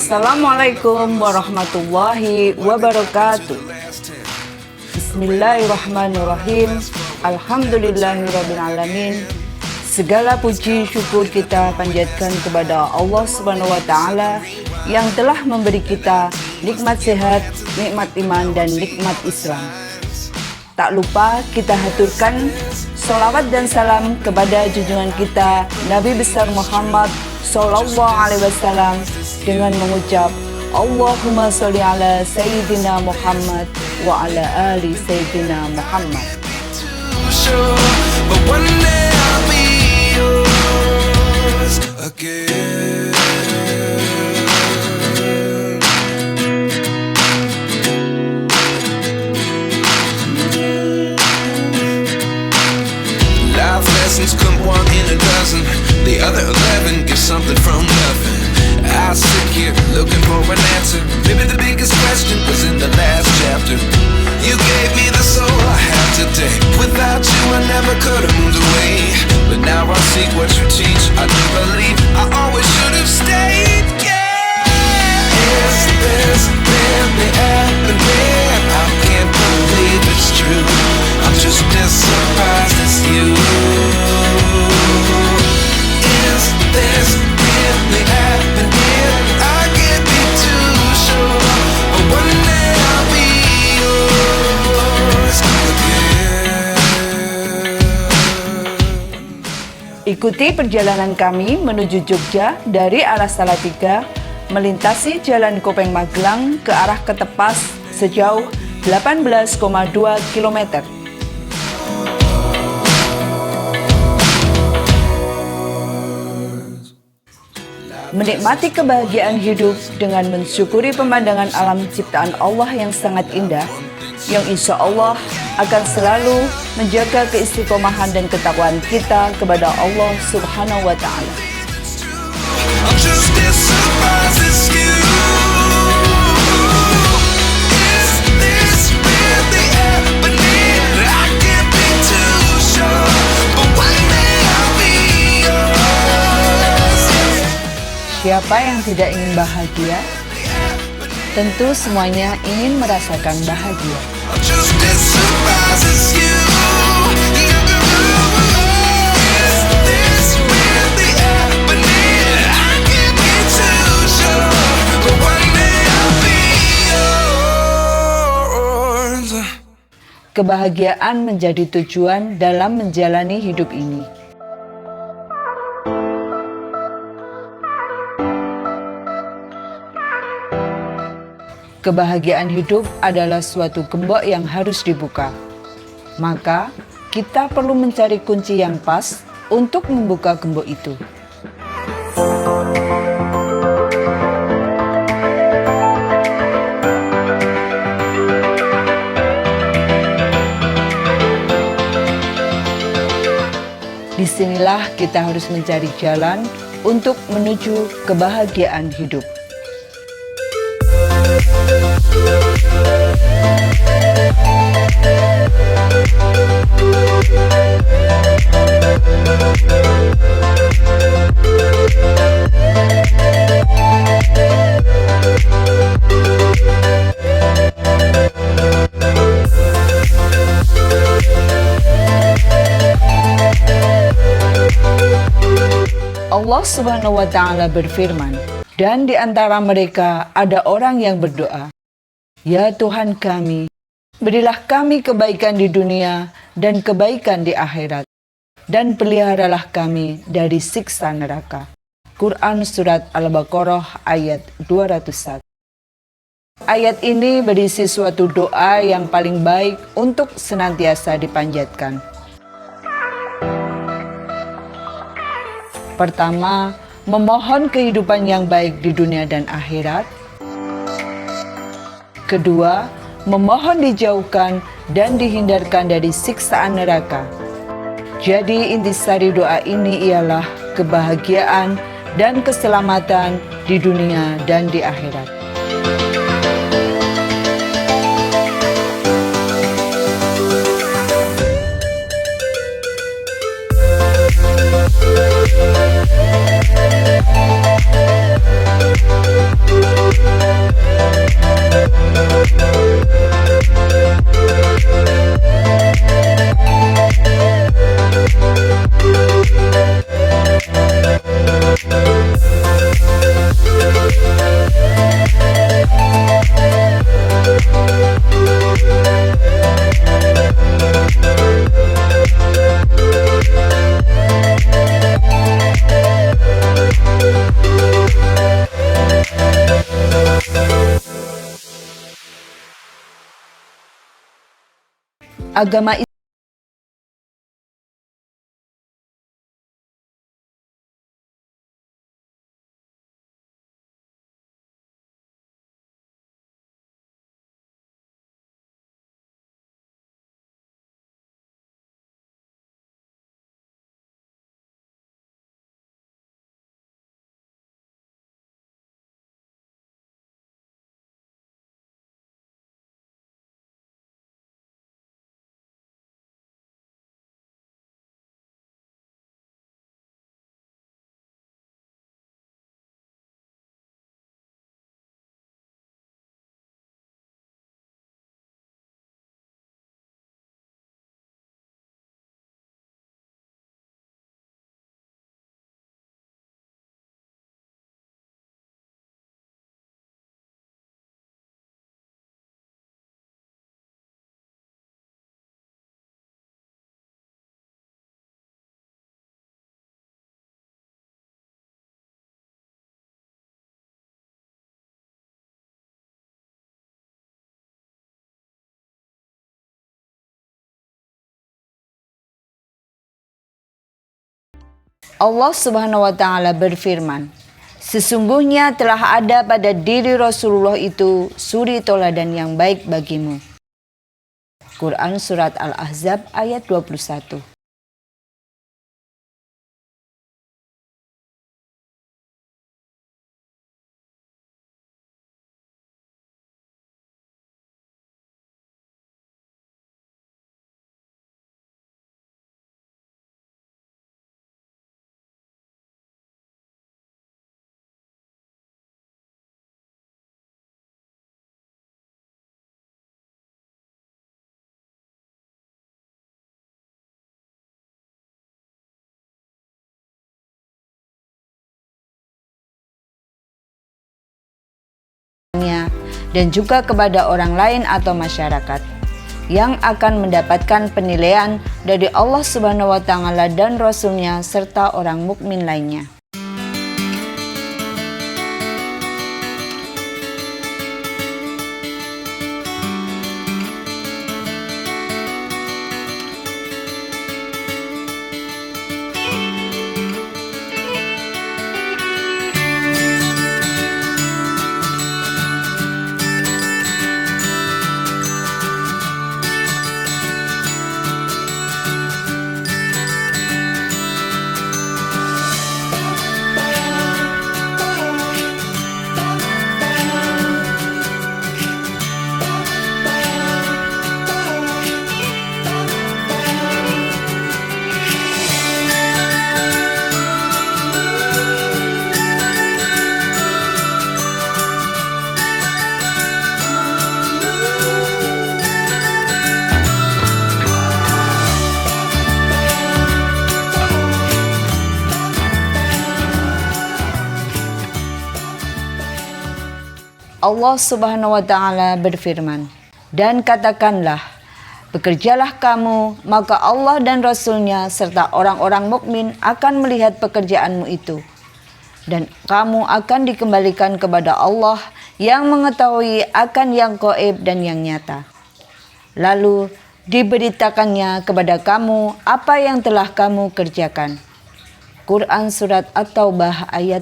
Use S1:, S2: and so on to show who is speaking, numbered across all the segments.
S1: Assalamualaikum warahmatullahi wabarakatuh. Bismillahirrahmanirrahim. Alhamdulillahirrabbilalamin. Segala puji syukur kita panjatkan kepada Allah Subhanahu wa Ta'ala yang telah memberi kita nikmat sehat, nikmat iman, dan nikmat Islam. Tak lupa kita haturkan sholawat dan salam kepada junjungan kita Nabi besar Muhammad Sallallahu Alaihi Wasallam dengan mengucap Allahumma sholli ala Sayyidina Muhammad wa ala ali Sayyidina Muhammad.
S2: Life lessons come one in a dozen. The other 11 get something from nothing. I sit here looking for an answer. Maybe the biggest question was in the last chapter. You gave me the soul I have today. Without you I never could have moved away. But now I see what you teach. I do believe I always should have stayed. Yeah. Is this really happening? I can't believe it's true. I'm just as surprised as you. Is this really happening? I can't be too sure. But one day I'll be yours again.
S1: Ikuti perjalanan kami menuju Jogja dari arah Salatiga, melintasi Jalan Kopeng Magelang ke arah Ketepas sejauh 18,2 km. Menikmati kebahagiaan hidup dengan mensyukuri pemandangan alam ciptaan Allah yang sangat indah, yang insya Allah akan selalu menjaga keistiqomahan dan ketakwaan kita kepada Allah Subhanahu wa Ta'ala.
S2: I'm just as surprised as you. Is this really happening? I can't be too sure. But one day I'll be yours.
S1: Siapa yang tidak ingin bahagia? Tentu semuanya ingin merasakan bahagia.
S2: I'm just as surprised as you. Is this really happening? I can't be too sure. But one day I'll be yours.
S1: Kebahagiaan menjadi tujuan dalam menjalani hidup ini. Kebahagiaan hidup adalah suatu gembok yang harus dibuka. Maka, kita perlu mencari kunci yang pas untuk membuka gembok itu. Disinilah kita harus mencari jalan untuk menuju kebahagiaan hidup. Allah Subhanahu wa Ta'ala berfirman, dan di antara mereka ada orang yang berdoa, ya Tuhan kami, berilah kami kebaikan di dunia dan kebaikan di akhirat, dan peliharalah kami dari siksa neraka. Quran Surat Al-Baqarah ayat 201. Ayat ini berisi suatu doa yang paling baik untuk senantiasa dipanjatkan. Pertama, memohon kehidupan yang baik di dunia dan akhirat. Kedua, memohon dijauhkan dan dihindarkan dari siksaan neraka. Jadi intisari doa ini ialah kebahagiaan dan keselamatan di dunia dan di akhirat. agama Allah Subhanahu wa taala berfirman, sesungguhnya telah ada pada diri Rasulullah itu suri toladan yang baik bagimu. Quran Surat Al-Ahzab ayat 21. Dan juga kepada orang lain atau masyarakat yang akan mendapatkan penilaian dari Allah Subhanahu wa taala dan Rasul-Nya serta orang mukmin lainnya. Allah Subhanahu wa taala berfirman, dan katakanlah, bekerjalah kamu, maka Allah dan Rasul-Nya serta orang-orang mukmin akan melihat pekerjaanmu itu. Dan kamu akan dikembalikan kepada Allah yang mengetahui akan yang gaib dan yang nyata. Lalu diberitakannya kepada kamu apa yang telah kamu kerjakan. Quran Surat At-Taubah ayat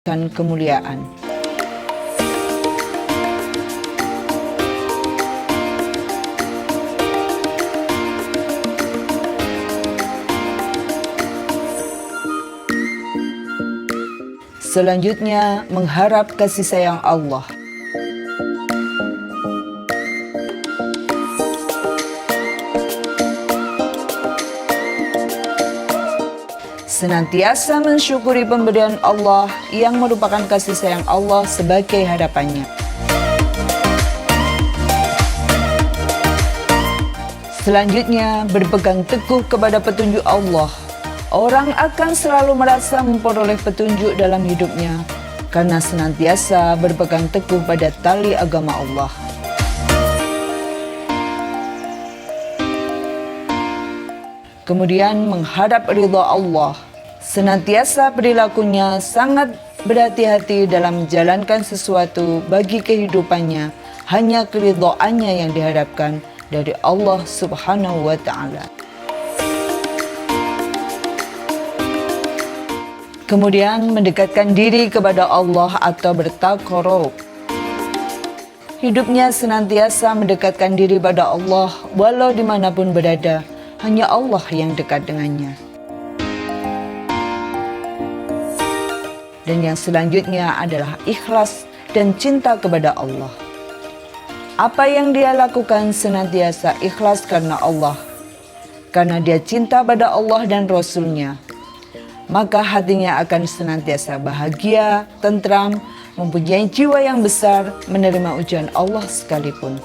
S1: mendapatkan kemuliaan. Selanjutnya, mengharap kasih sayang Allah. Senantiasa mensyukuri pemberian Allah yang merupakan kasih sayang Allah sebagai harapannya. Selanjutnya, berpegang teguh kepada petunjuk Allah. Orang akan selalu merasa memperoleh petunjuk dalam hidupnya karena senantiasa berpegang teguh pada tali agama Allah. Kemudian menghadap ridha Allah. Senantiasa perilakunya sangat berhati-hati dalam menjalankan sesuatu bagi kehidupannya. Hanya keridhaannya yang diharapkan dari Allah Subhanahu wa Ta'ala. Kemudian mendekatkan diri kepada Allah atau bertaqarrub. Hidupnya senantiasa mendekatkan diri pada Allah walau dimanapun berada. Hanya Allah yang dekat dengannya. Dan yang selanjutnya adalah ikhlas dan cinta kepada Allah. Apa yang dia lakukan senantiasa ikhlas karena Allah. Karena dia cinta pada Allah dan Rasul-Nya. Maka hatinya akan senantiasa bahagia, tentram, mempunyai jiwa yang besar, menerima ujian Allah sekalipun.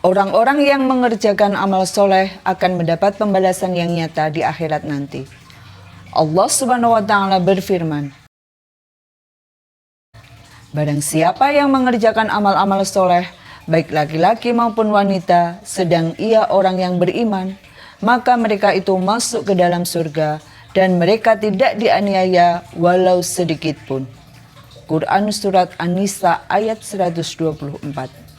S1: Orang-orang yang mengerjakan amal soleh akan mendapat pembalasan yang nyata di akhirat nanti. Allah Subhanahu wa Ta'ala berfirman, barang siapa yang mengerjakan amal-amal soleh, baik laki-laki maupun wanita, sedang ia orang yang beriman, maka mereka itu masuk ke dalam surga dan mereka tidak dianiaya walau sedikit pun. Quran Surat An-Nisa ayat 124.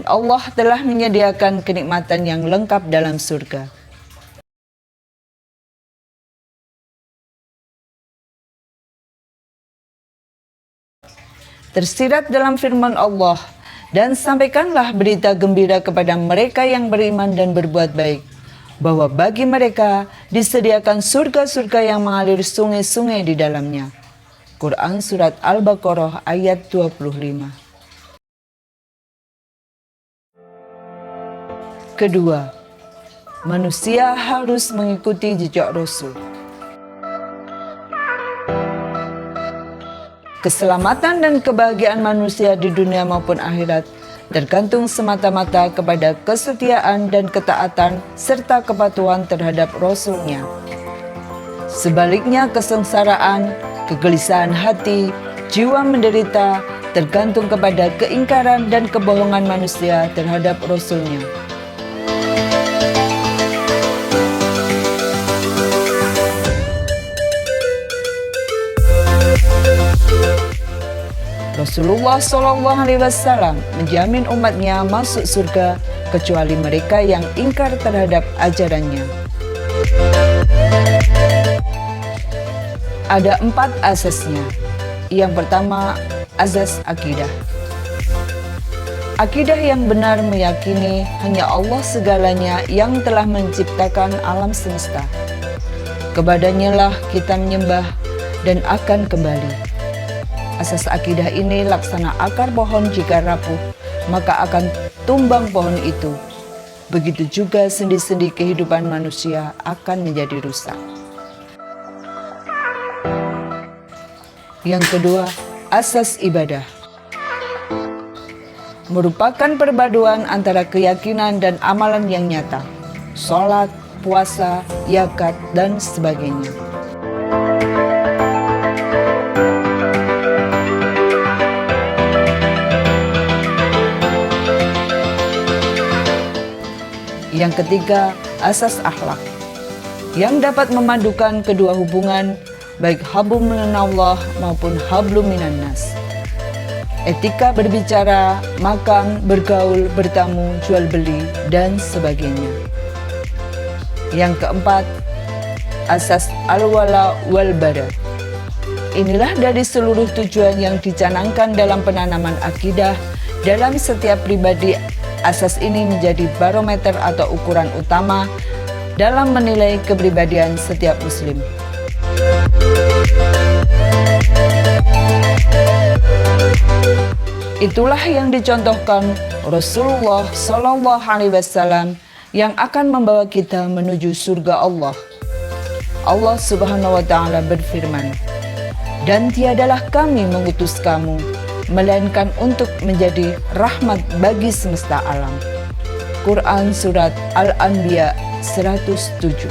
S1: dan Allah telah menyediakan kenikmatan yang lengkap dalam surga. Tersirat dalam firman Allah, dan sampaikanlah berita gembira kepada mereka yang beriman dan berbuat baik, bahwa bagi mereka disediakan surga-surga yang mengalir sungai-sungai di dalamnya. Quran Surat Al-Baqarah ayat 25. Kedua, manusia harus mengikuti jejak Rasul. Keselamatan dan kebahagiaan manusia di dunia maupun akhirat tergantung semata-mata kepada kesetiaan dan ketaatan serta kepatuhan terhadap Rasul-Nya. Sebaliknya kesengsaraan, kegelisahan hati, jiwa menderita tergantung kepada keingkaran dan kebohongan manusia terhadap Rasul-Nya. Rasulullah SAW menjamin umatnya masuk surga kecuali mereka yang ingkar terhadap ajarannya. Ada 4 asasnya. Yang pertama, asas akidah. Akidah yang benar meyakini hanya Allah segalanya yang telah menciptakan alam semesta. Kepadanya lah kita menyembah dan akan kembali. Asas akidah ini laksana akar pohon jika rapuh, maka akan tumbang pohon itu. Begitu juga sendi-sendi kehidupan manusia akan menjadi rusak. Yang kedua, asas ibadah. Merupakan perpaduan antara keyakinan dan amalan yang nyata. Sholat, puasa, zakat, dan sebagainya. Yang ketiga, asas akhlak yang dapat memadukan kedua hubungan, baik hablum minallah maupun hablum minannas. Etika berbicara, makan, bergaul, bertamu, jual beli, dan sebagainya. Yang keempat, asas al-wala wal bara. Inilah dari seluruh tujuan yang dicanangkan dalam penanaman akidah dalam setiap pribadi. Asas ini menjadi barometer atau ukuran utama dalam menilai kepribadian setiap muslim. Itulah yang dicontohkan Rasulullah SAW yang akan membawa kita menuju surga Allah. Allah Subhanahu wa Ta'ala berfirman, "Dan tiadalah kami mengutus kamu melainkan untuk menjadi rahmat bagi semesta alam." Quran Surat Al-Anbiya 107.